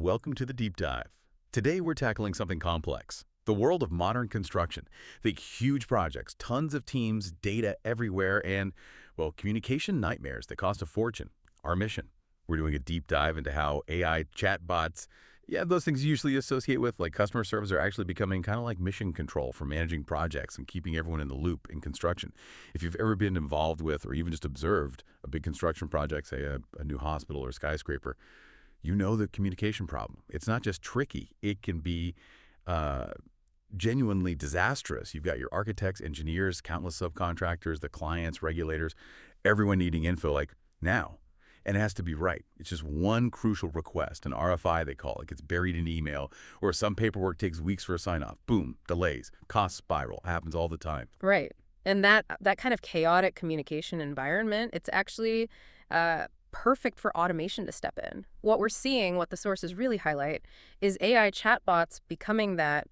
welcome to the Deep Dive. Today we're tackling something complex. The world of modern construction. Think huge projects, tons of teams, data everywhere, and, well, communication nightmares that cost a fortune. Our mission. We're doing a deep dive into how AI chatbots, those things you usually associate with like customer service, are actually becoming kind of like mission control for managing projects and keeping everyone in the loop in construction. If you've ever been involved with or even just observed a big construction project, say a new hospital or skyscraper, you know the communication problem. It's not just tricky. It can be genuinely disastrous. You've got your architects, engineers, countless subcontractors, the clients, regulators, everyone needing info like now. And it has to be right. It's just one crucial request, an RFI they call it, gets buried in email, or some paperwork takes weeks for a sign-off. Boom, delays, cost spiral, happens all the time. Right. And that kind of chaotic communication environment, it's actually perfect for automation to step in. What we're seeing, what the sources really highlight, is AI chatbots becoming that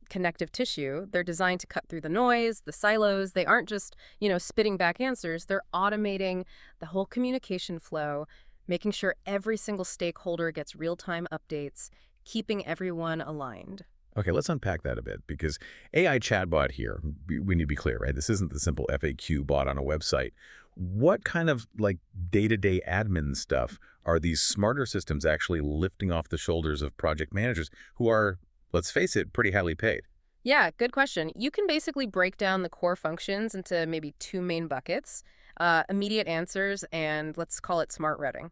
connective tissue. They're designed to cut through the noise, the silos. They aren't just, spitting back answers. They're automating the whole communication flow, making sure every single stakeholder gets real-time updates, keeping everyone aligned. Okay, let's unpack that a bit, because AI chatbot here, we need to be clear, right? This isn't the simple FAQ bot on a website. What kind of day-to-day admin stuff are these smarter systems actually lifting off the shoulders of project managers who are, let's face it, pretty highly paid? Yeah, good question. You can basically break down the core functions into maybe two main buckets, immediate answers and let's call it smart routing.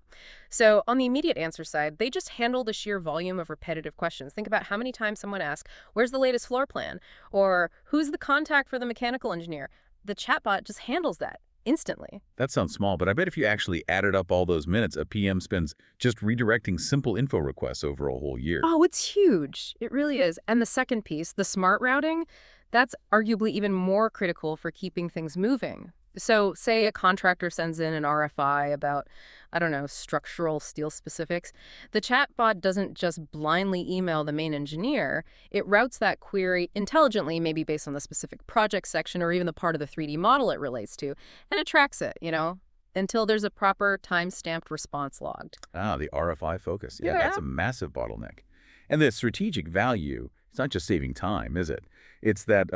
So on the immediate answer side, they just handle the sheer volume of repetitive questions. Think about how many times someone asks, where's the latest floor plan? Or who's the contact for the mechanical engineer? The chatbot just handles that instantly. That sounds small, but I bet if you actually added up all those minutes, a PM spends just redirecting simple info requests over a whole year. Oh, it's huge. It really is. And the second piece, the smart routing, that's arguably even more critical for keeping things moving. So say a contractor sends in an RFI about, I don't know, structural steel specifics. The chatbot doesn't just blindly email the main engineer. It routes that query intelligently, maybe based on the specific project section or even the part of the 3D model it relates to, and it tracks it, until there's a proper time-stamped response logged. Ah, the RFI focus. Yeah, Yeah. that's a massive bottleneck. And the strategic value, it's not just saving time, is it? It's that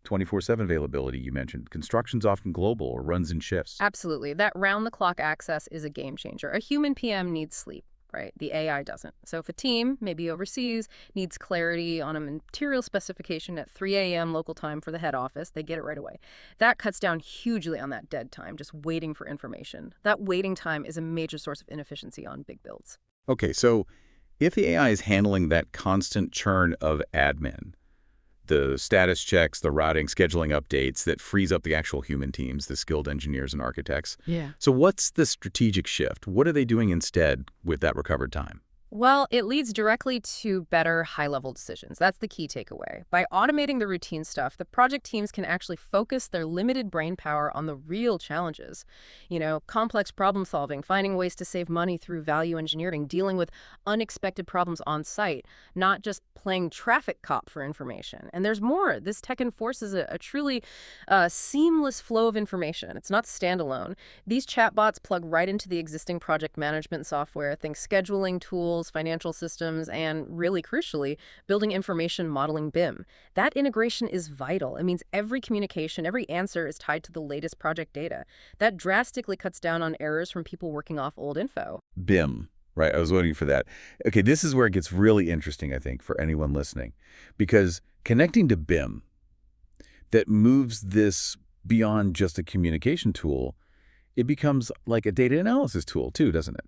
24/7 availability you mentioned. Construction's often global or runs in shifts. Absolutely. That round-the-clock access is a game changer. A human PM needs sleep, right? The AI doesn't. So if a team, maybe overseas, needs clarity on a material specification at 3 a.m. local time for the head office, they get it right away. That cuts down hugely on that dead time, just waiting for information. That waiting time is a major source of inefficiency on big builds. Okay, so if the AI is handling that constant churn of admin, the status checks, the routing, scheduling updates that frees up the actual human teams, the skilled engineers and architects. Yeah. So what's the strategic shift? What are they doing instead with that recovered time? Well, it leads directly to better high-level decisions. That's the key takeaway. By automating the routine stuff, the project teams can actually focus their limited brain power on the real challenges. Complex problem solving, finding ways to save money through value engineering, dealing with unexpected problems on site, not just playing traffic cop for information. And there's more. This tech enforces a truly seamless flow of information. It's not standalone. These chatbots plug right into the existing project management software, think scheduling tools, financial systems, and really crucially, building information modeling BIM. That integration is vital. It means every communication, every answer is tied to the latest project data. That drastically cuts down on errors from people working off old info. BIM, right? I was waiting for that. Okay, this is where it gets really interesting, I think, for anyone listening, because connecting to BIM that moves this beyond just a communication tool, it becomes like a data analysis tool too, doesn't it?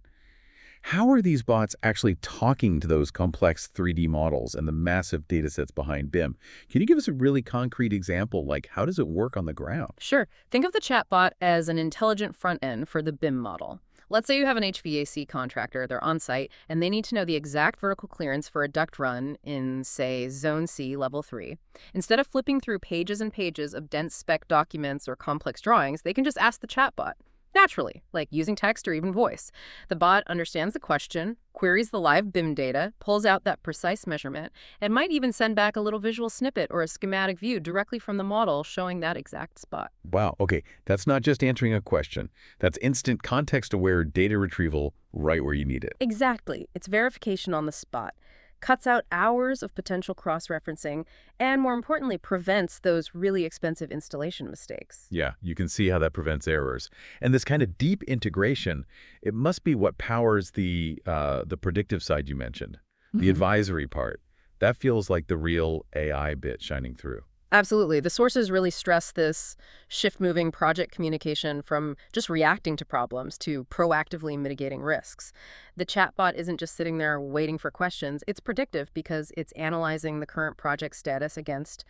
How are these bots actually talking to those complex 3D models and the massive data sets behind BIM? Can you give us a really concrete example? Like, how does it work on the ground? Sure. Think of the chatbot as an intelligent front end for the BIM model. Let's say you have an HVAC contractor, they're on site, and they need to know the exact vertical clearance for a duct run in, say, Zone C, Level 3. Instead of flipping through pages and pages of dense spec documents or complex drawings, they can just ask the chatbot, naturally, like using text or even voice. The bot understands the question, queries the live BIM data, pulls out that precise measurement, and might even send back a little visual snippet or a schematic view directly from the model showing that exact spot. Wow, okay, that's not just answering a question. That's instant context-aware data retrieval right where you need it. Exactly. It's verification on the spot. Cuts out hours of potential cross-referencing, and more importantly, prevents those really expensive installation mistakes. Yeah, you can see how that prevents errors. And this kind of deep integration, it must be what powers the predictive side you mentioned, the Mhm. advisory part. That feels like the real AI bit shining through. Absolutely. The sources really stress this shift-moving project communication from just reacting to problems to proactively mitigating risks. The chatbot isn't just sitting there waiting for questions. It's predictive because it's analyzing the current project status against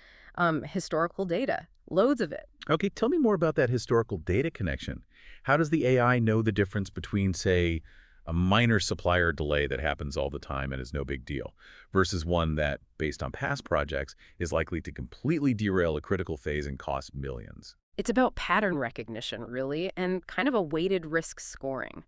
historical data, loads of it. Okay, tell me more about that historical data connection. How does the AI know the difference between, say, a minor supplier delay that happens all the time and is no big deal, versus one that, based on past projects, is likely to completely derail a critical phase and cost millions? It's about pattern recognition, really, and kind of a weighted risk scoring.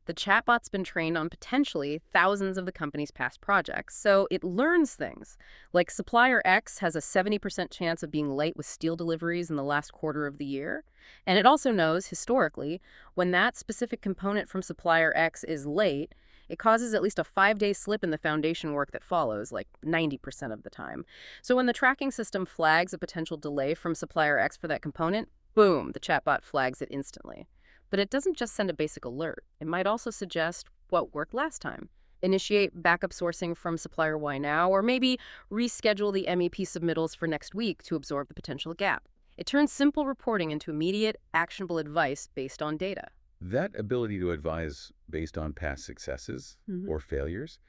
The chatbot's been trained on potentially thousands of the company's past projects, so it learns things. Like supplier X has a 70% chance of being late with steel deliveries in the last quarter of the year. And it also knows, historically, when that specific component from supplier X is late, it causes at least a 5-day slip in the foundation work that follows, like 90% of the time. So when the tracking system flags a potential delay from supplier X for that component, boom, the chatbot flags it instantly. But it doesn't just send a basic alert. It might also suggest what worked last time, initiate backup sourcing from supplier Y now, or maybe reschedule the MEP submittals for next week to absorb the potential gap. It turns simple reporting into immediate, actionable advice based on data. That ability to advise based on past successes Mhm. or failures,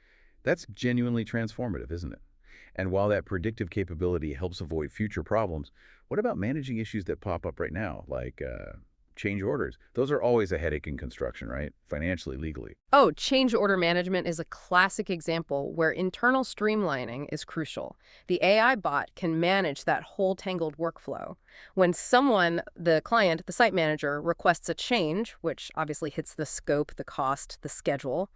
that's genuinely transformative, isn't it? And while that predictive capability helps avoid future problems, what about managing issues that pop up right now, like change orders? Those are always a headache in construction, right? Financially, legally. Oh, change order management is a classic example where internal streamlining is crucial. The AI bot can manage that whole tangled workflow. When someone, the client, the site manager, requests a change, which obviously hits the scope, the cost, the schedule,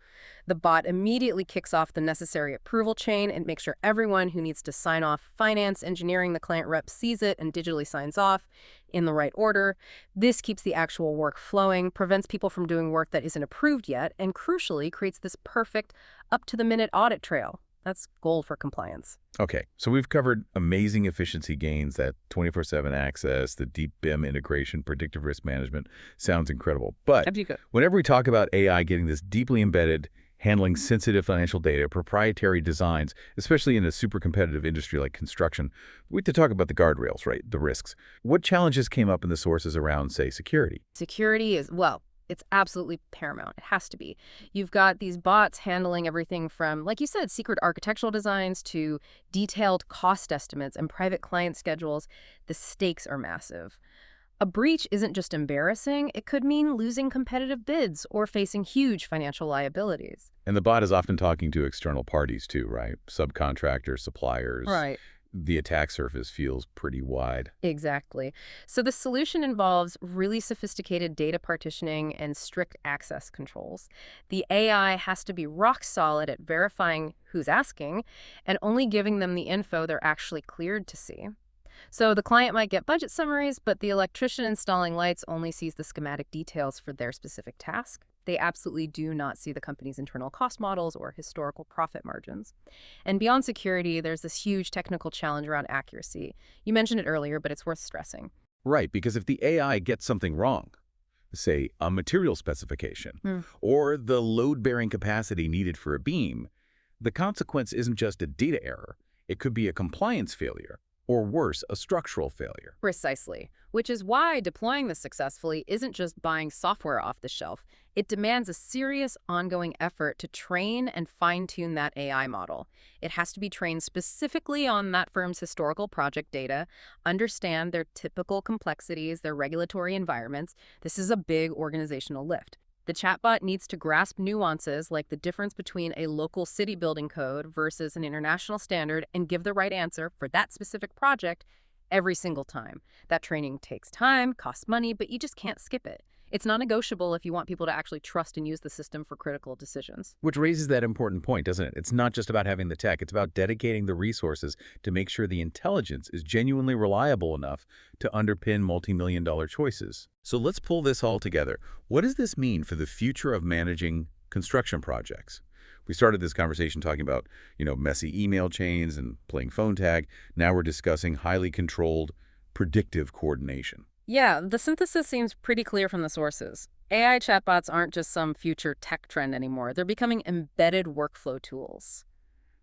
the bot immediately kicks off the necessary approval chain and makes sure everyone who needs to sign off, finance, engineering, the client rep sees it and digitally signs off in the right order. This keeps the actual work flowing, prevents people from doing work that isn't approved yet, and crucially creates this perfect up-to-the-minute audit trail. That's gold for compliance. Okay, so we've covered amazing efficiency gains, that 24/7 access, the deep BIM integration, predictive risk management. Sounds incredible. But That'd be good. whenever we talk about AI getting this deeply embedded, handling sensitive financial data, proprietary designs, especially in a super competitive industry like construction, we have to talk about the guardrails, right? The risks. What challenges came up in the sources around, say, security? Security is, well, it's absolutely paramount. It has to be. You've got these bots handling everything from, like you said, secret architectural designs to detailed cost estimates and private client schedules. The stakes are massive. A breach isn't just embarrassing, it could mean losing competitive bids or facing huge financial liabilities. And the bot is often talking to external parties too, right? Subcontractors, suppliers. Right. The attack surface feels pretty wide. Exactly. So the solution involves really sophisticated data partitioning and strict access controls. The AI has to be rock solid at verifying who's asking and only giving them the info they're actually cleared to see. So the client might get budget summaries, but the electrician installing lights only sees the schematic details for their specific task. They absolutely do not see the company's internal cost models or historical profit margins. And beyond security, there's this huge technical challenge around accuracy. You mentioned it earlier, but it's worth stressing. Right, because if the AI gets something wrong, say a material specification, Hmm. or the load-bearing capacity needed for a beam, the consequence isn't just a data error. It could be a compliance failure, or worse, a structural failure. Precisely, which is why deploying this successfully isn't just buying software off the shelf. It demands a serious ongoing effort to train and fine-tune that AI model. It has to be trained specifically on that firm's historical project data, understand their typical complexities, their regulatory environments. This is a big organizational lift. The chatbot needs to grasp nuances like the difference between a local city building code versus an international standard and give the right answer for that specific project every single time. That training takes time, costs money, but you just can't skip it. It's non-negotiable if you want people to actually trust and use the system for critical decisions. Which raises that important point, doesn't it? It's not just about having the tech. It's about dedicating the resources to make sure the intelligence is genuinely reliable enough to underpin multi-million-dollar choices. So let's pull this all together. What does this mean for the future of managing construction projects? We started this conversation talking about, messy email chains and playing phone tag. Now we're discussing highly controlled, predictive coordination. Yeah, the synthesis seems pretty clear from the sources. AI chatbots aren't just some future tech trend anymore. They're becoming embedded workflow tools,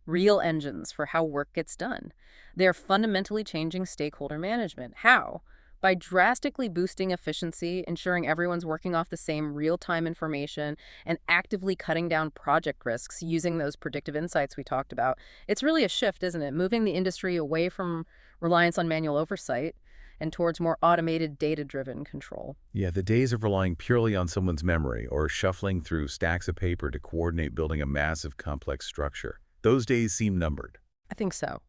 real engines for how work gets done. They're fundamentally changing stakeholder management. How? By drastically boosting efficiency, ensuring everyone's working off the same real-time information, and actively cutting down project risks using those predictive insights we talked about. It's really a shift, isn't it? Moving the industry away from reliance on manual oversight and towards more automated, data-driven control. Yeah, the days of relying purely on someone's memory or shuffling through stacks of paper to coordinate building a massive, complex structure. Those days seem numbered. I think so.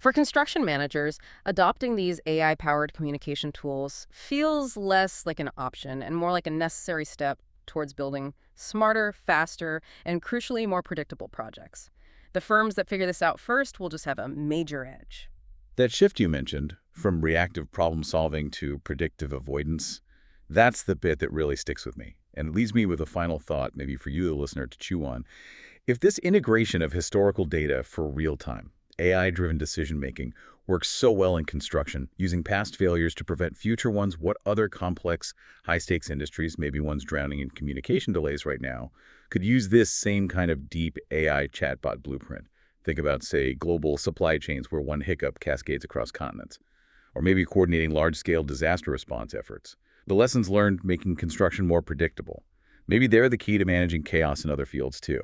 For construction managers, adopting these AI-powered communication tools feels less like an option and more like a necessary step towards building smarter, faster, and crucially more predictable projects. The firms that figure this out first will just have a major edge. That shift you mentioned, from reactive problem solving to predictive avoidance, that's the bit that really sticks with me. And it leaves me with a final thought, maybe for you, the listener, to chew on. If this integration of historical data for real-time, AI-driven decision-making works so well in construction, using past failures to prevent future ones, what other complex, high-stakes industries, maybe ones drowning in communication delays right now, could use this same kind of deep AI chatbot blueprint? Think about, say, global supply chains where one hiccup cascades across continents, or maybe coordinating large-scale disaster response efforts. The lessons learned making construction more predictable. Maybe they're the key to managing chaos in other fields, too.